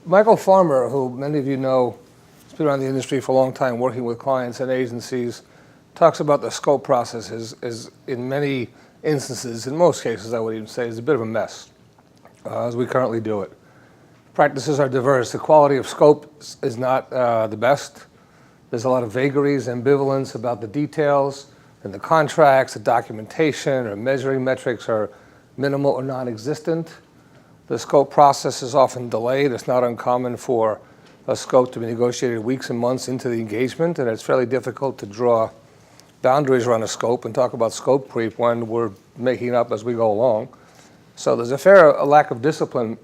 Michael Farmer, who many of you know, has been around the industry for a long time working with clients and agencies, talks about the scope process is in many instances, in most cases I would even say, is a bit of a mess as we currently do it. Practices are diverse. The quality of scope is not the best. There's a lot of vagaries, ambivalence about the details and the contracts, the documentation or measuring metrics are minimal or non-existent. The scope process is often delayed. It's not uncommon for a scope to be negotiated weeks and months into the engagement, and it's fairly difficult to draw boundaries around a scope and talk about scope creep when we're making it up as we go along. So there's a fair lack of discipline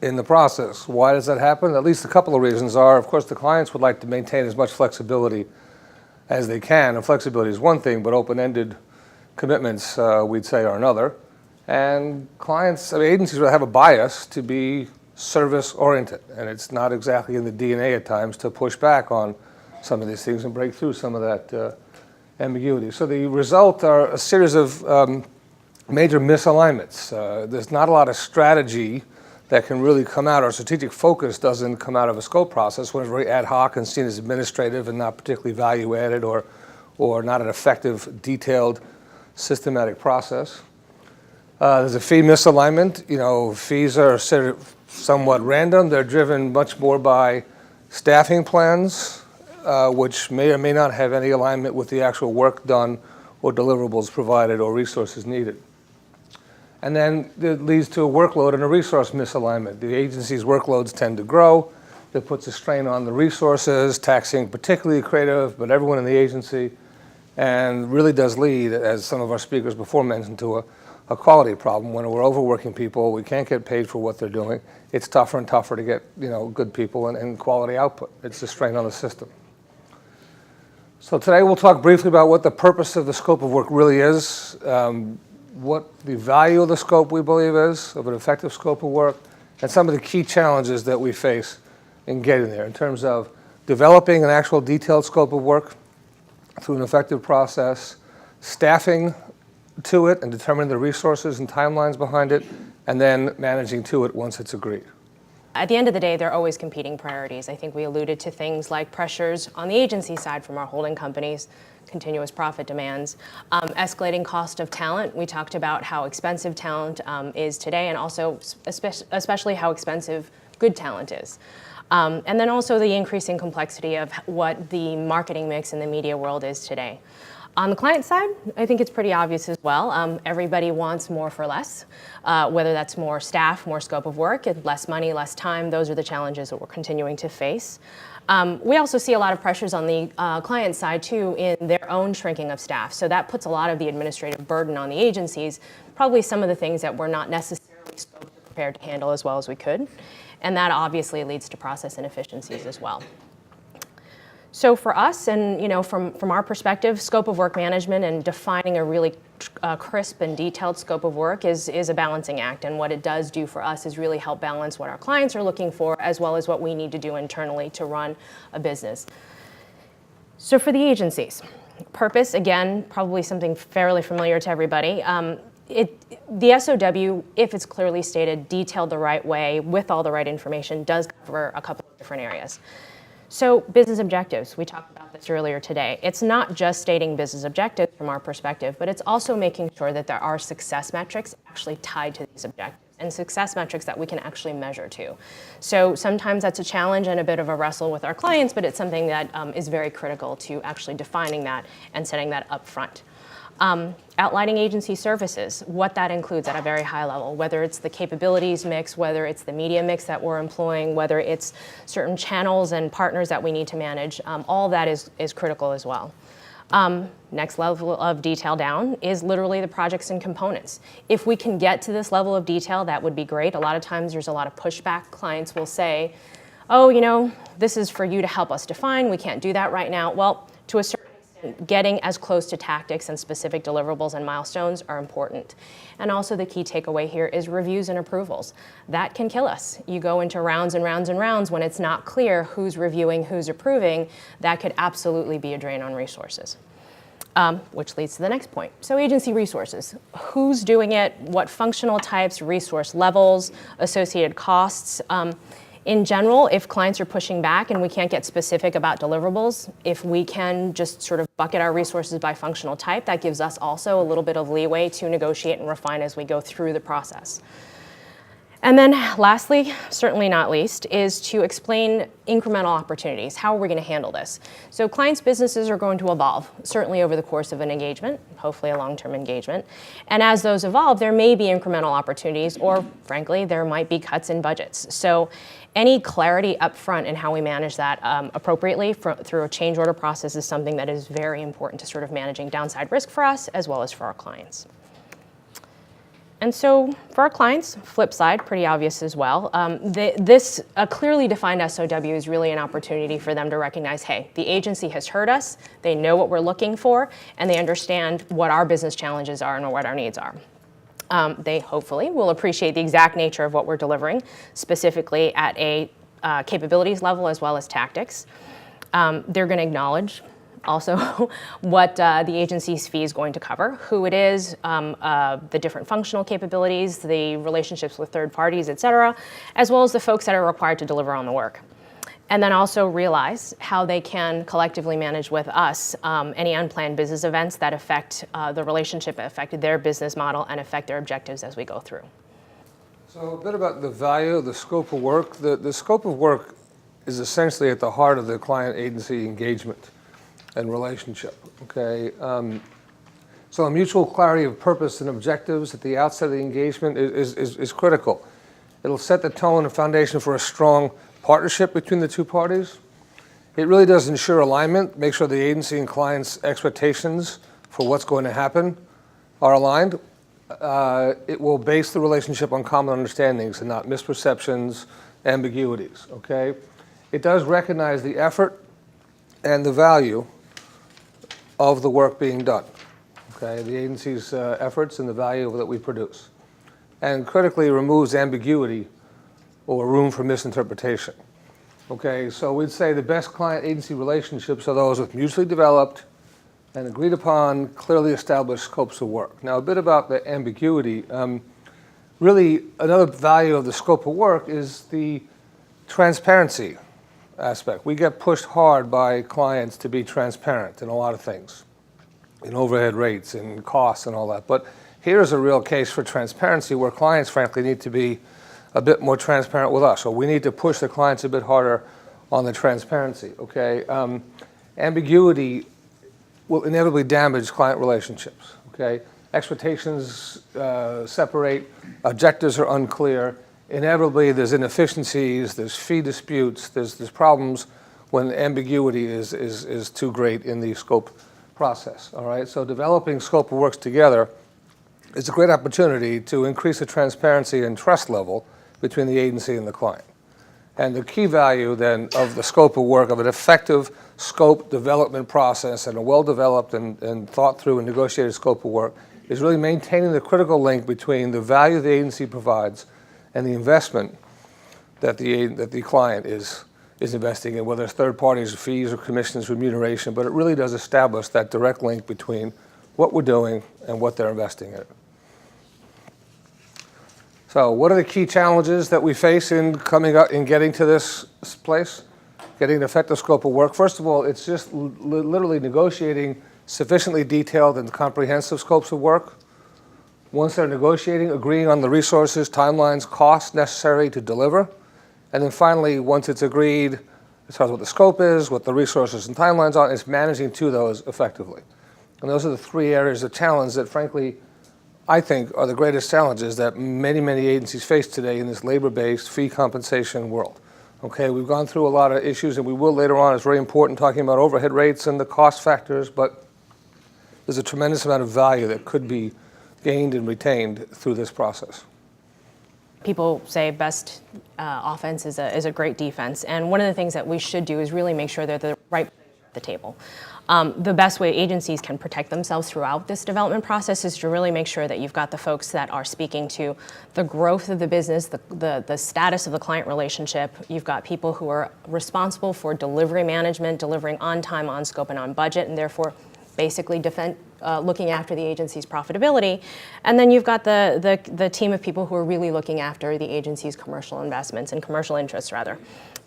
in the process. Why does that happen? At least a couple of reasons are, of course, the clients would like to maintain as much flexibility as they can, and flexibility is one thing, but open-ended commitments, we'd say, are another. And clients, agencies will have a bias to be service-oriented, and it's not exactly in the DNA at times to push back on some of these things and break through some of that ambiguity. So the result are a series of major misalignments. There's not a lot of strategy that can really come out, or strategic focus doesn't come out of a scope process when it's very ad hoc and seen as administrative and not particularly value-added or not an effective, detailed, systematic process. There's a fee misalignment. You know, fees are somewhat random. They're driven much more by staffing plans, which may or may not have any alignment with the actual work done or deliverables provided or resources needed. And then it leads to a workload and a resource misalignment. The agency's workloads tend to grow. That puts a strain on the resources, taxing particularly creative, but everyone in the agency, and really does lead, as some of our speakers before mentioned, to a quality problem. When we're overworking people, we can't get paid for what they're doing. It's tougher and tougher to get good people and quality output. It's a strain on the system. So today we'll talk briefly about what the purpose of the scope of work really is, what the value of the scope we believe is, of an effective scope of work, and some of the key challenges that we face in getting there in terms of developing an actual detailed scope of work through an effective process, staffing to it and determining the resources and timelines behind it, and then managing to it once it's agreed. At the end of the day, there are always competing priorities. I think we alluded to things like pressures on the agency side from our holding companies, continuous profit demands, escalating cost of talent. We talked about how expensive talent is today, and also especially how expensive good talent is. And then also the increasing complexity of what the marketing mix in the media world is today. On the client side, I think it's pretty obvious as well. Everybody wants more for less, whether that's more staff, more scope of work, less money, less time. Those are the challenges that we're continuing to face. We also see a lot of pressures on the client side, too, in their own shrinking of staff. So that puts a lot of the administrative burden on the agencies, probably some of the things that we're not necessarily prepared to handle as well as we could. And that obviously leads to process inefficiencies as well. So for us, and from our perspective, scope of work management and defining a really crisp and detailed scope of work is a balancing act. And what it does do for us is really help balance what our clients are looking for, as well as what we need to do internally to run a business. So for the agencies, purpose, again, probably something fairly familiar to everybody. The SOW, if it's clearly stated, detailed the right way, with all the right information, does cover a couple of different areas. So business objectives, we talked about this earlier today. It's not just stating business objectives from our perspective, but it's also making sure that there are success metrics actually tied to these objectives, and success metrics that we can actually measure to. So sometimes that's a challenge and a bit of a wrestle with our clients, but it's something that is very critical to actually defining that and setting that up front. Outlining agency services, what that includes at a very high level, whether it's the capabilities mix, whether it's the media mix that we're employing, whether it's certain channels and partners that we need to manage, all that is critical as well. Next level of detail down is literally the projects and components. If we can get to this level of detail, that would be great. A lot of times there's a lot of pushback. Clients will say, oh, this is for you to help us define. We can't do that right now. Well, to a certain getting as close to tactics and specific deliverables and milestones are important. And also the key takeaway here is reviews and approvals. That can kill us. You go into rounds and rounds and rounds when it's not clear who's reviewing, who's approving. That could absolutely be a drain on resources. Which leads to the next point. So agency resources. Who's doing it? What functional types, resource levels, associated costs? In general, if clients are pushing back and we can't get specific about deliverables, if we can just sort of bucket our resources by functional type, that gives us also a little bit of leeway to negotiate and refine as we go through the process. And then lastly, certainly not least, is to explain incremental opportunities. How are we going to handle this? So clients' businesses are going to evolve, certainly over the course of an engagement, hopefully a long-term engagement. And as those evolve, there may be incremental opportunities, or frankly, there might be cuts in budgets. So any clarity up front in how we manage that appropriately through a change order process is something that is very important to sort of managing downside risk for us as well as for our clients. And so for our clients, flip side, pretty obvious as well. This clearly defined SOW is really an opportunity for them to recognize, hey, the agency has heard us, they know what we're looking for, and they understand what our business challenges are and what our needs are. They hopefully will appreciate the exact nature of what we're delivering, specifically at a capabilities level as well as tactics. They're going to acknowledge also what the agency's fee is going to cover, who it is, the different functional capabilities, the relationships with third parties, et cetera, as well as the folks that are required to deliver on the work. And then also realize how they can collectively manage with us any unplanned business events that affect the relationship, affect their business model, and affect their objectives as we go through. So a bit about the value, the scope of work. The scope of work is essentially at the heart of the client-agency engagement and relationship, okay? So a mutual clarity of purpose and objectives at the outset of the engagement is critical. It'll set the tone and foundation for a strong partnership between the two parties. It really does ensure alignment, make sure the agency and client's expectations for what's going to happen are aligned. It will base the relationship on common understandings and not misperceptions, ambiguities, okay? It does recognize the effort and the value of the work being done, okay? The agency's efforts and the value that we produce. And critically removes ambiguity or room for misinterpretation. Okay, so we'd say the best client-agency relationships are those with mutually developed and agreed upon, clearly established scopes of work. Now, a bit about the ambiguity. Really, another value of the scope of work is the transparency aspect. We get pushed hard by clients to be transparent in a lot of things, in overhead rates, in costs and all that. But here's a real case for transparency where clients, frankly, need to be a bit more transparent with us. So we need to push the clients a bit harder on the transparency, okay? Ambiguity will inevitably damage client relationships, okay? Expectations separate, objectives are unclear. Inevitably, there's inefficiencies, there's fee disputes, there's problems when ambiguity is too great in the scope process, all right? So developing scope of works together is a great opportunity to increase the transparency and trust level between the agency and the client. And the key value then of the scope of work, of an effective scope development process and a well-developed and thought through and negotiated scope of work is really maintaining the critical link between the value the agency provides and the investment that the client is investing in, whether it's third parties, fees or commissions, remuneration, but it really does establish that direct link between what we're doing and what they're investing in. So what are the key challenges that we face in coming up in getting to this place, getting an effective scope of work? First of all, it's just literally negotiating sufficiently detailed and comprehensive scopes of work. Once they're negotiating, agreeing on the resources, timelines, costs necessary to deliver. And then finally, once it's agreed, as far as what the scope is, what the resources and timelines are, it's managing to those effectively. And those are the three areas of challenge that, frankly, I think are the greatest challenges that many, many agencies face today in this labor-based fee compensation world. Okay, we've gone through a lot of issues, and we will later on. It's very important talking about overhead rates and the cost factors, but there's a tremendous amount of value that could be gained and retained through this process. People say best offense is a great defense, and one of the things that we should do is really make sure they're the right at the table. The best way agencies can protect themselves throughout this development process is to really make sure that you've got the folks that are speaking to the growth of the business, the status of the client relationship. You've got people who are responsible for delivery management, delivering on time, on scope, and on budget, and therefore basically looking after the agency's profitability. And then you've got the team of people who are really looking after the agency's commercial investments and commercial interests, rather.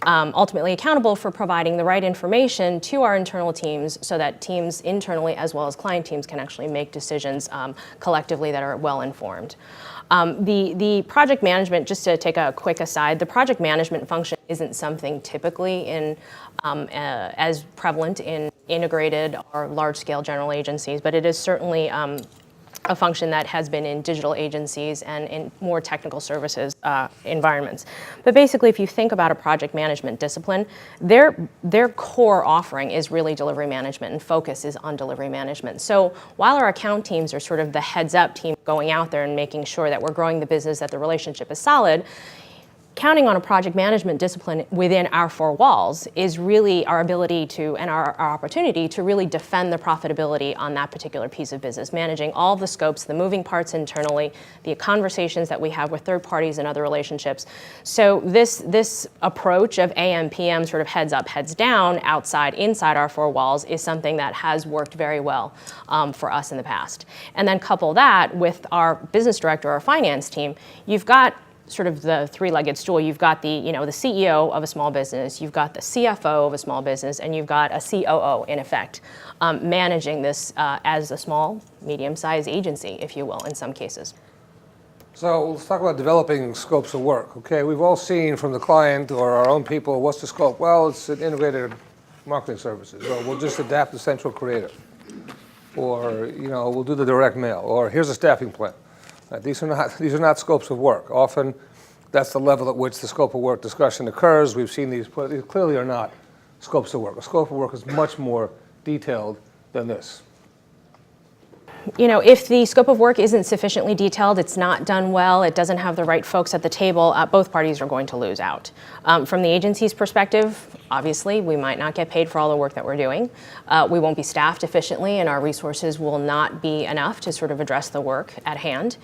Ultimately accountable for providing the right information to our internal teams so that teams internally as well as client teams can actually make decisions collectively that are well informed. The project management, just to take a quick aside, the project management function isn't something typically as prevalent in integrated or large-scale general agencies, but it is certainly a function that has been in digital agencies and in more technical services environments. But basically, if you think about a project management discipline, their core offering is really delivery management and focus is on delivery management. So while our account teams are sort of the heads-up team going out there and making sure that we're growing the business, that the relationship is solid, counting on a project management discipline within our four walls is really our ability to, and our opportunity to really defend the profitability on that particular piece of business, managing all the scopes, the moving parts internally, the conversations that we have with third parties and other relationships. So this approach of AM, PM, sort of heads up, heads down, outside, inside our four walls is something that has worked very well for us in the past. And then couple that with our business director, our finance team, you've got sort of the three-legged stool. You've got the CEO of a small business, you've got the CFO of a small business, and you've got a COO, in effect, managing this as a small, medium-sized agency, if you will, in some cases. So let's talk about developing scopes of work. Okay, we've all seen from the client or our own people, what's the scope? Well, it's an integrated marketing services. Or we'll just adapt the central creative. Or we'll do the direct mail. Or here's a staffing plan. These are not scopes of work. Often, that's the level at which the scope of work discussion occurs. We've seen these clearly are not scopes of work. A scope of work is much more detailed than this. If the scope of work isn't sufficiently detailed, it's not done well, it doesn't have the right folks at the table, both parties are going to lose out. From the agency's perspective, obviously, we might not get paid for all the work that we're doing. We won't be staffed efficiently, and our resources will not be enough to sort of address the work at hand,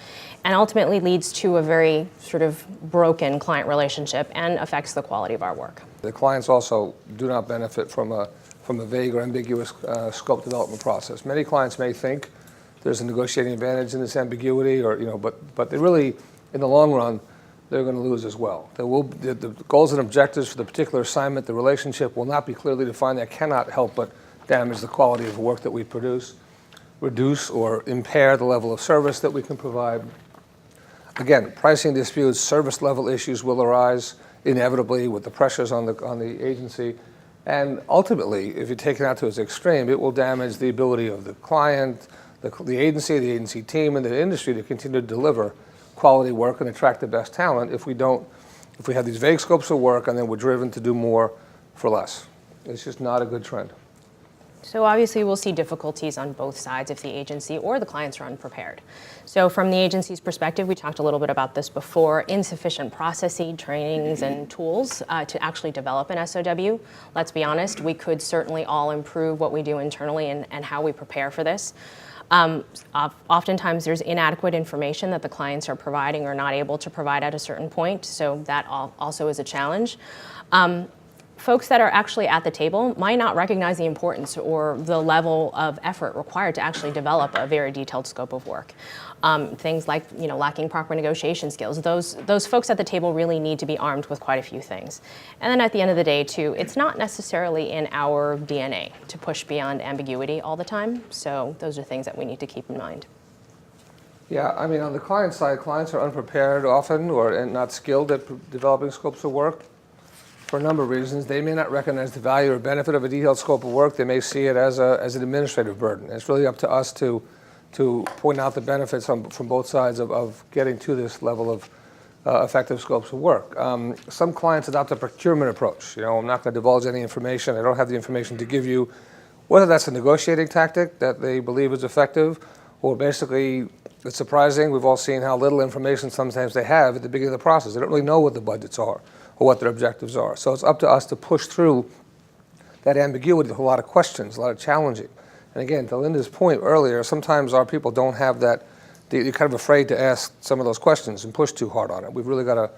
and ultimately leads to a very sort of broken client relationship and affects the quality of our work. The clients also do not benefit from a vague or ambiguous scope development process. Many clients may think there's a negotiating advantage in this ambiguity, but they really, in the long run, they're going to lose as well. The goals and objectives for the particular assignment, the relationship will not be clearly defined. That cannot help but damage the quality of the work that we produce, reduce or impair the level of service that we can provide. Again, pricing disputes, service level issues will arise inevitably with the pressures on the agency. And ultimately, if you take it out to its extreme, it will damage the ability of the client, the agency team, and the industry to continue to deliver quality work and attract the best talent if we have these vague scopes of work and then we're driven to do more for less. It's just not a good trend. So obviously we'll see difficulties on both sides if the agency or the clients are unprepared. So from the agency's perspective, we talked a little bit about this before, insufficient processes, trainings, and tools to actually develop an SOW. Let's be honest, we could certainly all improve what we do internally and how we prepare for this. Oftentimes there's inadequate information that the clients are providing or not able to provide at a certain point, so that also is a challenge. Folks that are actually at the table might not recognize the importance or the level of effort required to actually develop a very detailed scope of work. Things like lacking proper negotiation skills. Those folks at the table really need to be armed with quite a few things. And then at the end of the day, too, it's not necessarily in our DNA to push beyond ambiguity all the time. So those are things that we need to keep in mind. Yeah, I mean, on the client side, clients are unprepared often and not skilled at developing scopes of work. For a number of reasons. They may not recognize the value or benefit of a detailed scope of work. They may see it as an administrative burden. It's really up to us to point out the benefits from both sides of getting to this level of effective scopes of work. Some clients adopt a procurement approach. I'm not going to divulge any information. I don't have the information to give you. Whether that's a negotiating tactic that they believe is effective, or basically it's surprising. We've all seen how little information sometimes they have at the beginning of the process. They don't really know what the budgets are or what their objectives are. So it's up to us to push through that ambiguity with a lot of questions, a lot of challenging. And again, to Linda's point earlier, sometimes our people don't have that, you're kind of afraid to ask some of those questions and push too hard on it. We've really got to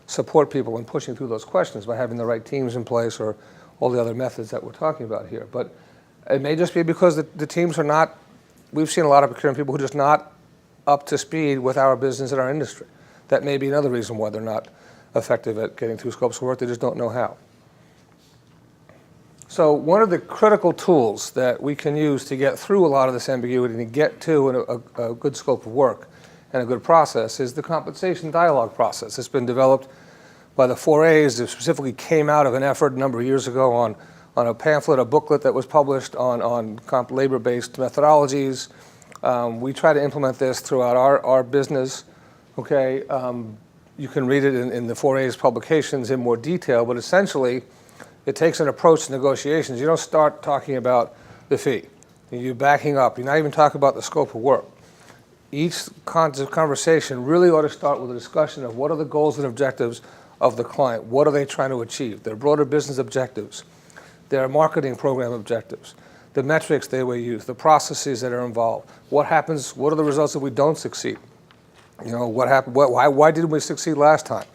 support people in pushing through those questions by having the right teams in place or all the other methods that we're talking about here. But It may just be because the teams are not, we've seen a lot of procurement people who are just not up to speed with our business and our industry. That may be another reason why they're not effective at getting through scopes of work. They just don't know how. So one of the critical tools that we can use to get through a lot of this ambiguity and get to a good scope of work and a good process is the compensation dialogue process. It's been developed by the 4As. It specifically came out of an effort a number of years ago on a pamphlet, a booklet that was published on labor-based methodologies. We try to implement this throughout our business. Okay, you can read it in the 4A's publications in more detail, but essentially it takes an approach to negotiations. You don't start talking about the fee. You're backing up. You're not even talking about the scope of work. Each conversation really ought to start with a discussion of what are the goals and objectives of the client. What are they trying to achieve? Their broader business objectives, their marketing program objectives, the metrics they will use, the processes that are involved. What happens? What are the results if we don't succeed? You know, what happened? Why didn't we succeed last time?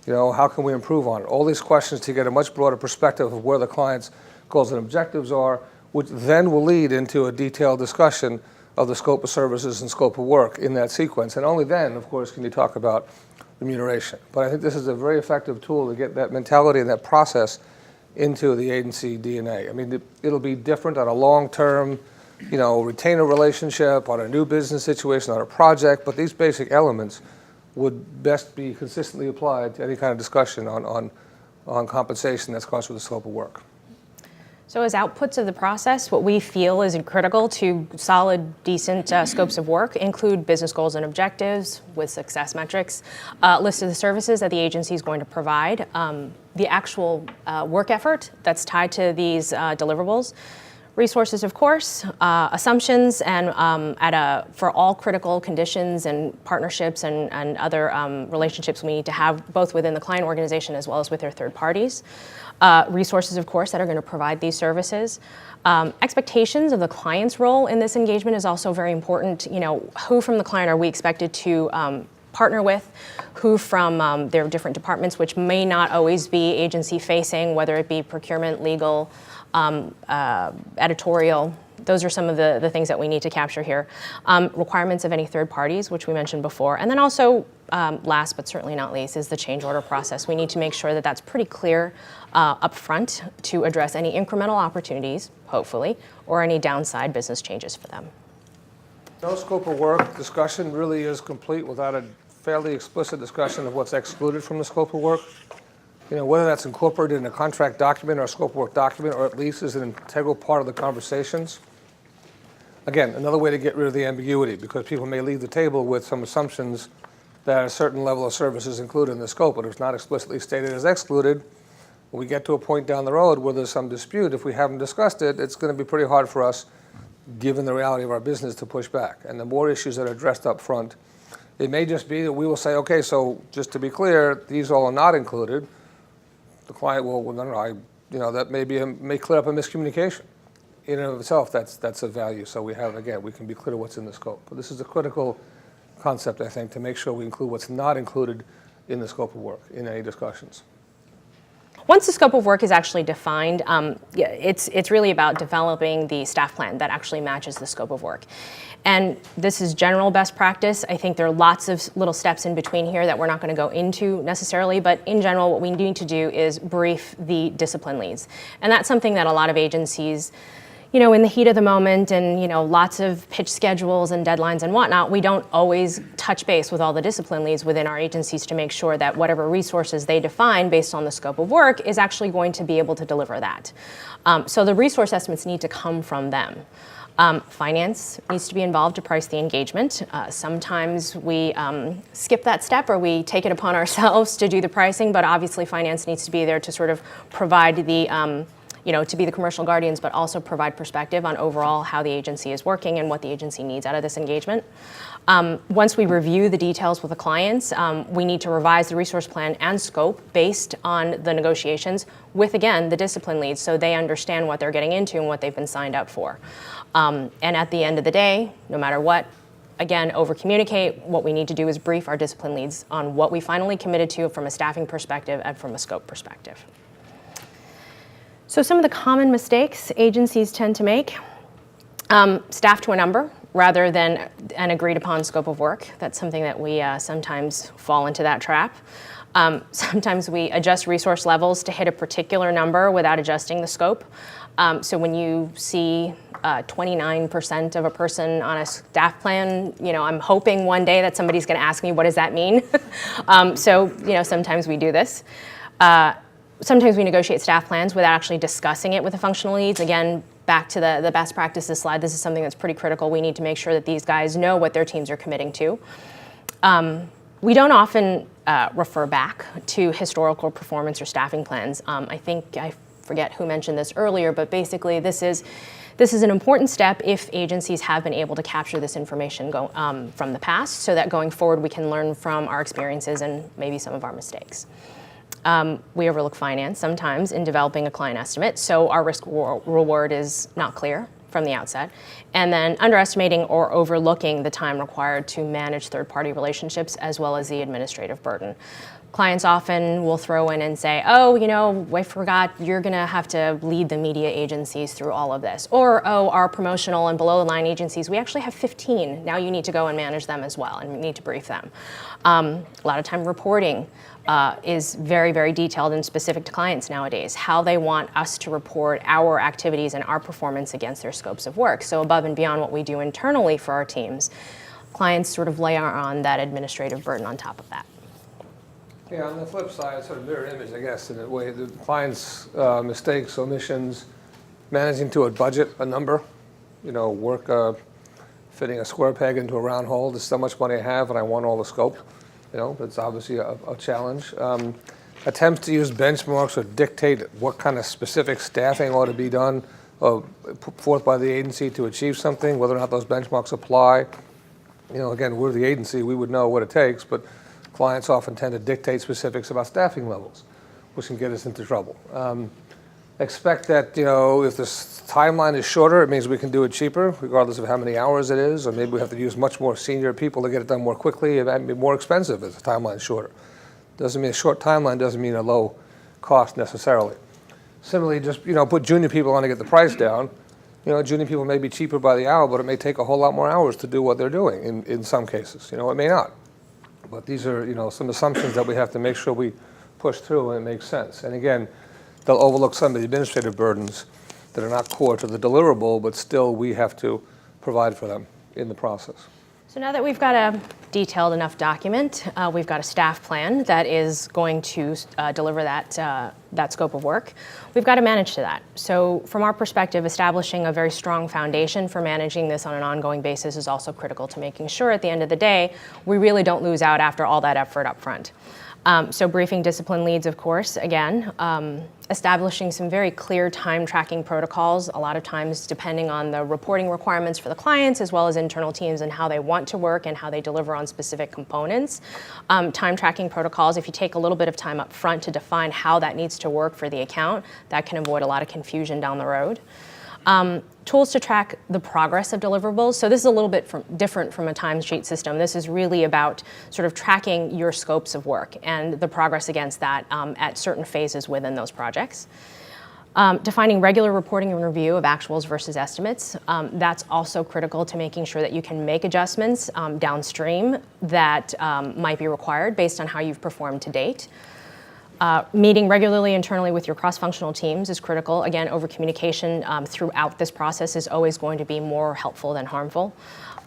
You know, how can we improve on it? All these questions to get a much broader perspective of where the client's goals and objectives are, which then will lead into a detailed discussion of the scope of services and scope of work in that sequence. And only then, of course, can you talk about remuneration. But I think this is a very effective tool to get that mentality and that process into the agency DNA. I mean, it'll be different on a long-term, you know, retainer relationship, on a new business situation, on a project, but these basic elements would best be consistently applied to any kind of discussion on compensation that's cost with the scope of work. So as outputs of the process, what we feel is critical to solid, decent scopes of work include business goals and objectives with success metrics, list of the services that the agency is going to provide, the actual work effort that's tied to these deliverables, resources, of course, assumptions, and for all critical conditions and partnerships and other relationships we need to have both within the client organization as well as with their third parties. Resources, of course, that are going to provide these services. Expectations of the client's role in this engagement is also very important. You know, who from the client are we expected to partner with, who from their different departments, which may not always be agency facing, whether it be procurement, legal, editorial. Those are some of the things that we need to capture here. Requirements of any third parties, which we mentioned before. And then also, last but certainly not least, is the change order process. We need to make sure that that's pretty clear up front to address any incremental opportunities, hopefully, or any downside business changes for them. No scope of work discussion really is complete without a fairly explicit discussion of what's excluded from the scope of work. You know, whether that's incorporated in a contract document or a scope of work document, or at least is an integral part of the conversations. Again, another way to get rid of the ambiguity, because people may leave the table with some assumptions that a certain level of service is included in the scope, but if it's not explicitly stated as excluded, when we get to a point down the road where there's some dispute, if we haven't discussed it, it's going to be pretty hard for us, given the reality of our business, to push back. And the more issues that are addressed up front, it may just be that we will say, okay, so just to be clear, these all are not included. The client will, well, no, that may clear up a miscommunication. In and of itself, that's a value. So we have, again, we can be clear to what's in the scope. But this is a critical concept, I think, to make sure we include what's not included in the scope of work in any discussions. Once the scope of work is actually defined, it's really about developing the staff plan that actually matches the scope of work. And this is general best practice. I think there are lots of little steps in between here that we're not going to go into necessarily, but in general, what we need to do is brief the discipline leads. And that's something that a lot of agencies, you know, in the heat of the moment and, you know, lots of pitch schedules and deadlines and whatnot, we don't always touch base with all the discipline leads within our agencies to make sure that whatever resources they define based on the scope of work is actually going to be able to deliver that. So the resource estimates need to come from them. Finance needs to be involved to price the engagement. Sometimes we skip that step or we take it upon ourselves to do the pricing, but obviously finance needs to be there to sort of provide the to be the commercial guardians, but also provide perspective on overall how the agency is working and what the agency needs out of this engagement. Once we review the details with the clients, we need to revise the resource plan and scope based on the negotiations with, again, the discipline leads so they understand what they're getting into and what they've been signed up for. And at the end of the day, no matter what, again, over-communicate. What we need to do is brief our discipline leads on what we finally committed to from a staffing perspective and from a scope perspective. So some of the common mistakes agencies tend to make: staff to a number rather than an agreed upon scope of work. That's something that we sometimes fall into that trap. Sometimes we adjust resource levels to hit a particular number without adjusting the scope. So when you see 29% of a person on a staff plan, I'm hoping one day that somebody's going to ask me, what does that mean? Sometimes we do this. Sometimes we negotiate staff plans without actually discussing it with the functional leads. Again, back to the best practices slide, this is something that's pretty critical. We need to make sure that these guys know what their teams are committing to. We don't often refer back to historical performance or staffing plans. I forget who mentioned this earlier, but basically this is an important step if agencies have been able to capture this information from the past, so that going forward we can learn from our experiences and maybe some of our mistakes. We overlook finance sometimes in developing a client estimate, so our risk reward is not clear from the outset, and then underestimating or overlooking the time required to manage third-party relationships as well as the administrative burden. Clients often will throw in and say, I forgot you're going to have to lead the media agencies through all of this. Or, our promotional and below-the-line agencies, we actually have 15. Now you need to go and manage them as well, and you need to brief them. A lot of time reporting is very, very detailed and specific to clients nowadays, how they want us to report our activities and our performance against their scopes of work. So above and beyond what we do internally for our teams, clients sort of layer on that administrative burden on top of that. Yeah, on the flip side, it's sort of mirror image, I guess, in a way. The client's mistakes, omissions, managing to a budget, a number, work fitting a square peg into a round hole. This is how much money I have, and I want all the scope. It's obviously a challenge. Attempts to use benchmarks or dictate what kind of specific staffing ought to be done, put forth by the agency to achieve something, whether or not those benchmarks apply. Again, we're the agency, we would know what it takes, but clients often tend to dictate specifics about staffing levels, which can get us into trouble. Expect that, if this timeline is shorter, it means we can do it cheaper, regardless of how many hours it is, or maybe we have to use much more senior people to get it done more quickly. It might be more expensive if the timeline is shorter. Doesn't mean a short timeline doesn't mean a low cost necessarily. Similarly, just, put junior people on to get the price down. Junior people may be cheaper by the hour, but it may take a whole lot more hours to do what they're doing in some cases. It may not. But these are, some assumptions that we have to make sure we push through and it makes sense. And again, they'll overlook some of the administrative burdens that are not core to the deliverable, but still we have to provide for them in the process. So now that we've got a detailed enough document, we've got a staff plan that is going to deliver that scope of work, we've got to manage to that. So from our perspective, establishing a very strong foundation for managing this on an ongoing basis is also critical to making sure at the end of the day, we really don't lose out after all that effort up front. So briefing discipline leads, of course, again, establishing some very clear time tracking protocols, a lot of times depending on the reporting requirements for the clients as well as internal teams and how they want to work and how they deliver on specific components. Time tracking protocols, if you take a little bit of time up front to define how that needs to work for the account, that can avoid a lot of confusion down the road. Tools to track the progress of deliverables. So this is a little bit different from a timesheet system. This is really about sort of tracking your scopes of work and the progress against that at certain phases within those projects. Defining regular reporting and review of actuals versus estimates. That's also critical to making sure that you can make adjustments downstream that might be required based on how you've performed to date. Meeting regularly internally with your cross-functional teams is critical. Again, over-communication throughout this process is always going to be more helpful than harmful.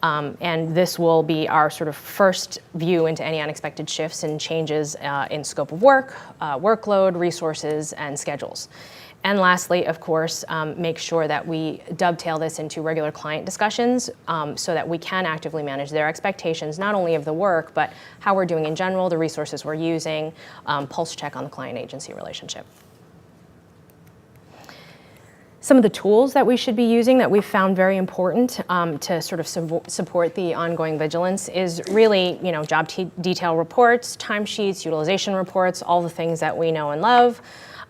And this will be our sort of first view into any unexpected shifts and changes in scope of work, workload, resources, and schedules. And lastly, of course, make sure that we dovetail this into regular client discussions so that we can actively manage their expectations, not only of the work, but how we're doing in general, the resources we're using, pulse check on the client-agency relationship. Some of the tools that we should be using that we've found very important to sort of support the ongoing vigilance is really, job detail reports, timesheets, utilization reports, all the things that we know and love.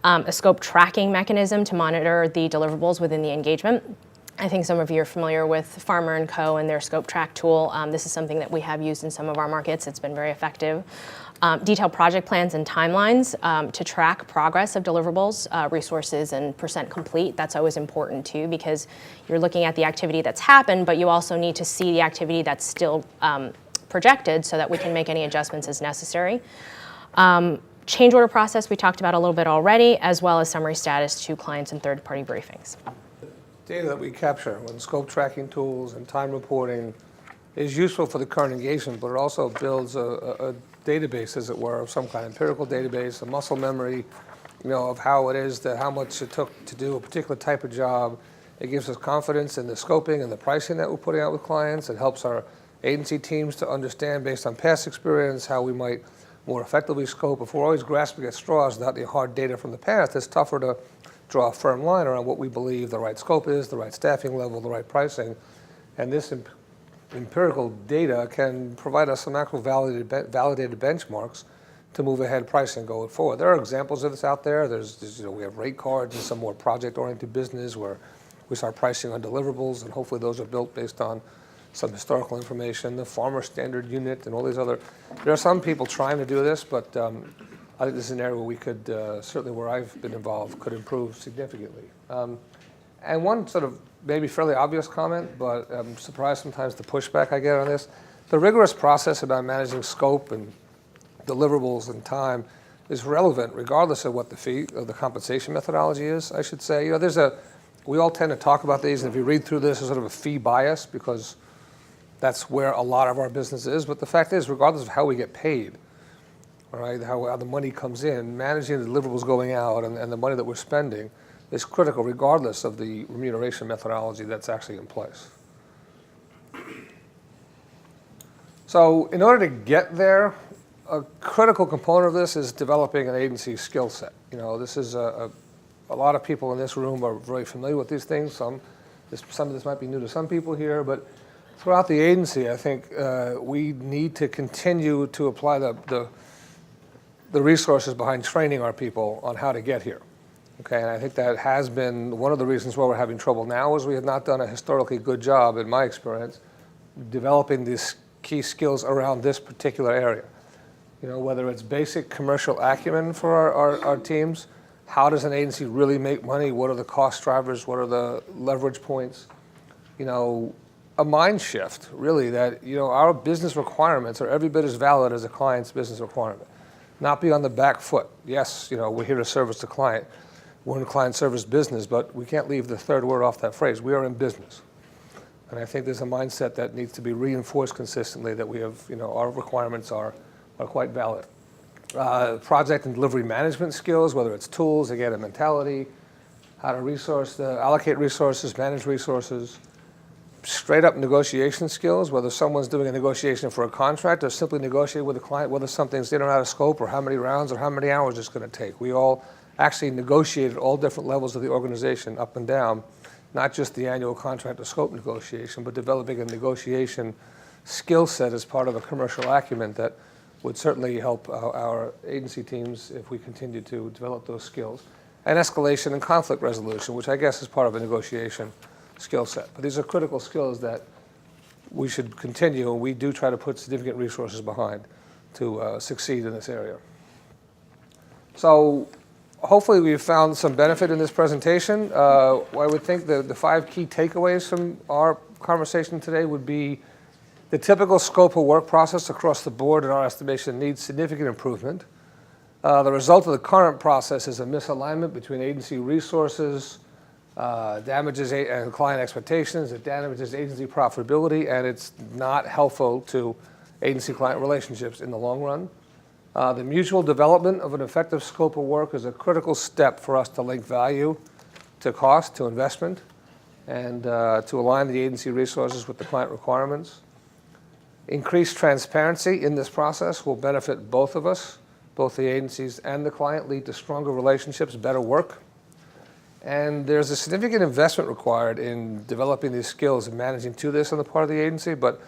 A scope tracking mechanism to monitor the deliverables within the engagement. I think some of you are familiar with Farmer & Co. and their scope track tool. This is something that we have used in some of our markets. It's been very effective. Detailed project plans and timelines to track progress of deliverables, resources, and percent complete. That's always important too, because you're looking at the activity that's happened, but you also need to see the activity that's still projected so that we can make any adjustments as necessary. Change order process we talked about a little bit already, as well as summary status to clients and third-party briefings. Data that we capture when scope tracking tools and time reporting is useful for the current engagement, but it also builds a database, as it were, of some kind of empirical database, a muscle memory, of how it is, that how much it took to do a particular type of job. It gives us confidence in the scoping and the pricing that we're putting out with clients. It helps our agency teams to understand, based on past experience, how we might more effectively scope. If we're always grasping at straws without the hard data from the past, it's tougher to draw a firm line around what we believe the right scope is, the right staffing level, the right pricing. And this empirical data can provide us some actual validated benchmarks to move ahead pricing going forward. There are examples of this out there. We have rate cards and some more project-oriented business where we start pricing on deliverables, and hopefully those are built based on some historical information, the farmer standard unit, and all these other. There are some people trying to do this, but I think this is an area where we could, certainly where I've been involved, could improve significantly. And one sort of maybe fairly obvious comment, but I'm surprised sometimes the pushback I get on this. The rigorous process about managing scope and deliverables and time is relevant regardless of what the fee or the compensation methodology is, I should say. We all tend to talk about these, and if you read through this, there's sort of a fee bias because that's where a lot of our business is. But the fact is, regardless of how we get paid, all right, how the money comes in, managing the deliverables going out and the money that we're spending is critical regardless of the remuneration methodology that's actually in place. So in order to get there, a critical component of this is developing an agency skill set. This is a lot of people in this room are very familiar with these things. Some of this might be new to some people here, but throughout the agency, I think we need to continue to apply the resources behind training our people on how to get here. Okay, and I think that has been one of the reasons why we're having trouble now is we have not done a historically good job, in my experience, developing these key skills around this particular area. Whether it's basic commercial acumen for our teams, how does an agency really make money? What are the cost drivers? What are the leverage points? A mind shift, really, that our business requirements are every bit as valid as a client's business requirement. Not be on the back foot. Yes, we're here to service the client. We're in client service business, but we can't leave the third word off that phrase. We are in business. And I think there's a mindset that needs to be reinforced consistently that we have, our requirements are quite valid. Project and delivery management skills, whether it's tools, again, a mentality, how to allocate resources, manage resources. Straight up negotiation skills, whether someone's doing a negotiation for a contract or simply negotiating with a client, whether something's in or out of scope or how many rounds or how many hours it's going to take. We all actually negotiate at all different levels of the organization, up and down, not just the annual contract or scope negotiation, but developing a negotiation skill set as part of a commercial acumen that would certainly help our agency teams if we continue to develop those skills. And escalation and conflict resolution, which I guess is part of a negotiation skill set. But these are critical skills that we should continue, and we do try to put significant resources behind to succeed in this area. So hopefully we've found some benefit in this presentation. I would think the 5 key takeaways from our conversation today would be the typical scope of work process across the board, in our estimation, needs significant improvement. The result of the current process is a misalignment between agency resources, damages and client expectations, it damages agency profitability, and it's not helpful to agency-client relationships in the long run. The mutual development of an effective scope of work is a critical step for us to link value to cost, to investment, and to align the agency resources with the client requirements. Increased transparency in this process will benefit both of us, both the agencies and the client, lead to stronger relationships, better work. And there's a significant investment required in developing these skills and managing to this on the part of the agency, but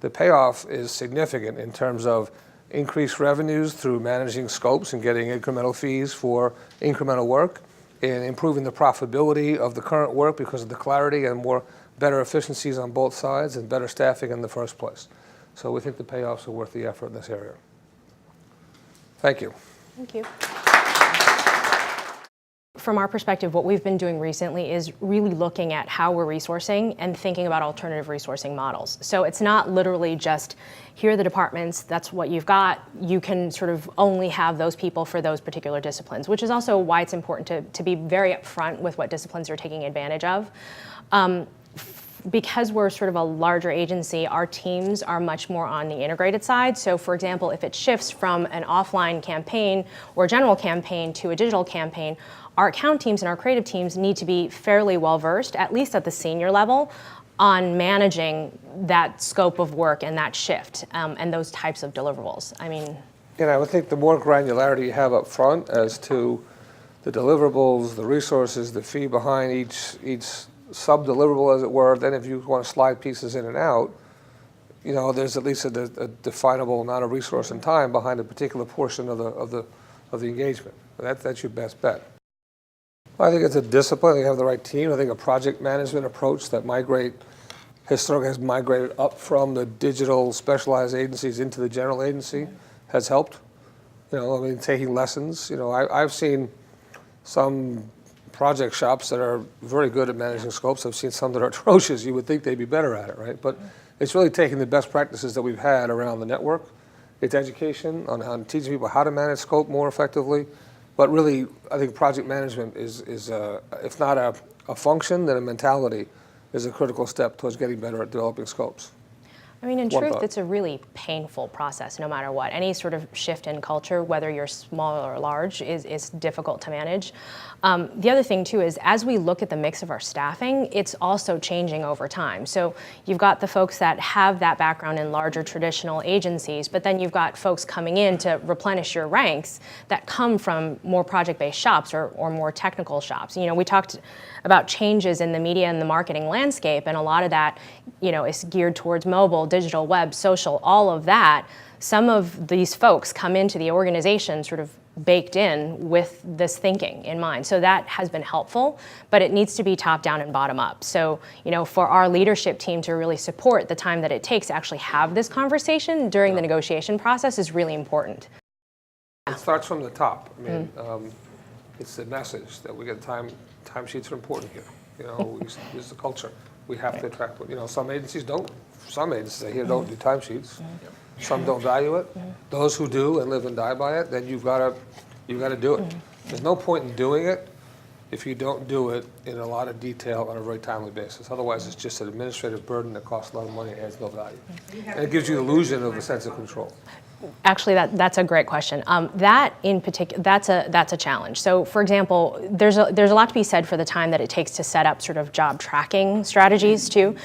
the payoff is significant in terms of increased revenues through managing scopes and getting incremental fees for incremental work, in improving the profitability of the current work because of the clarity and better efficiencies on both sides and better staffing in the first place. So we think the payoffs are worth the effort in this area. Thank you. Thank you. From our perspective, what we've been doing recently is really looking at how we're resourcing and thinking about alternative resourcing models. So it's not literally just, here are the departments, that's what you've got, you can sort of only have those people for those particular disciplines, which is also why it's important to be very upfront with what disciplines you're taking advantage of. Because we're sort of a larger agency, our teams are much more on the integrated side. So for example, if it shifts from an offline campaign or general campaign to a digital campaign, our account teams and our creative teams need to be fairly well versed, at least at the senior level, on managing that scope of work and that shift and those types of deliverables. I mean, I would think the more granularity you have up front as to the deliverables, the resources, the fee behind each sub-deliverable, as it were, then if you want to slide pieces in and out, there's at least a definable amount of resource and time behind a particular portion of the engagement. That's your best bet. I think it's a discipline. You have the right team. I think a project management approach that historically has migrated up from the digital specialized agencies into the general agency has helped. Taking lessons. I've seen some project shops that are very good at managing scopes. I've seen some that are atrocious. You would think they'd be better at it, right? But it's really taking the best practices that we've had around the network. It's education on teaching people how to manage scope more effectively. But really, I think project management is if not a function, then a mentality is a critical step towards getting better at developing scopes. I mean, in truth, it's a really painful process, no matter what. Any sort of shift in culture, whether you're small or large, is difficult to manage. The other thing, too, is as we look at the mix of our staffing, it's also changing over time. So you've got the folks that have that background in larger traditional agencies, but then you've got folks coming in to replenish your ranks that come from more project-based shops or more technical shops. We talked about changes in the media and the marketing landscape, and a lot of that, is geared towards mobile, digital, web, social, all of that. Some of these folks come into the organization sort of baked in with this thinking in mind. So that has been helpful, but it needs to be top down and bottom up. So, for our leadership team to really support the time that it takes to actually have this conversation during the negotiation process is really important. It starts from the top. It's the message that we get timesheets are important here. It's the culture. We have to attract, some agencies don't. Some agencies say, here, don't do timesheets. Some don't value it. Those who do and live and die by it, then you've got to do it. There's no point in doing it if you don't do it in a lot of detail on a very timely basis. Otherwise, it's just an administrative burden that costs a lot of money and has no value. And it gives you the illusion of a sense of control. Actually, that's a great question. That in particular, that's a challenge. So, for example, there's a lot to be said for the time that it takes to set up sort of job tracking strategies too.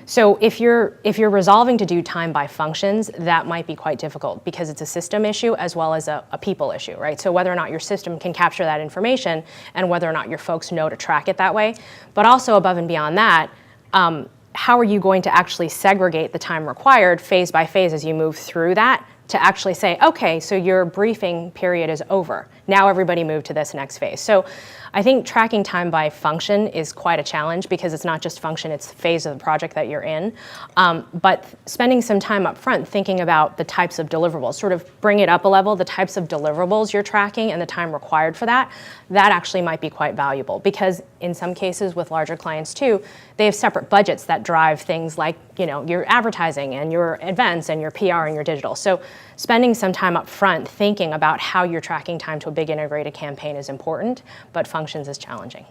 So if you're resolving to do time by functions, that might be quite difficult because it's a system issue as well as a people issue, right? So whether or not your system can capture that information and whether or not your folks know to track it that way, but also above and beyond that, how are you going to actually segregate the time required phase by phase as you move through that to actually say, okay, so your briefing period is over. Now everybody move to this next phase. So I think tracking time by function is quite a challenge because it's not just function, it's the phase of the project that you're in. But spending some time up front thinking about the types of deliverables, sort of bring it up a level, the types of deliverables you're tracking and the time required for that actually might be quite valuable because in some cases with larger clients too, they have separate budgets that drive things like, your advertising and your events and your PR and your digital. So spending some time up front thinking about how you're tracking time to a big integrated campaign is important, but functions is challenging.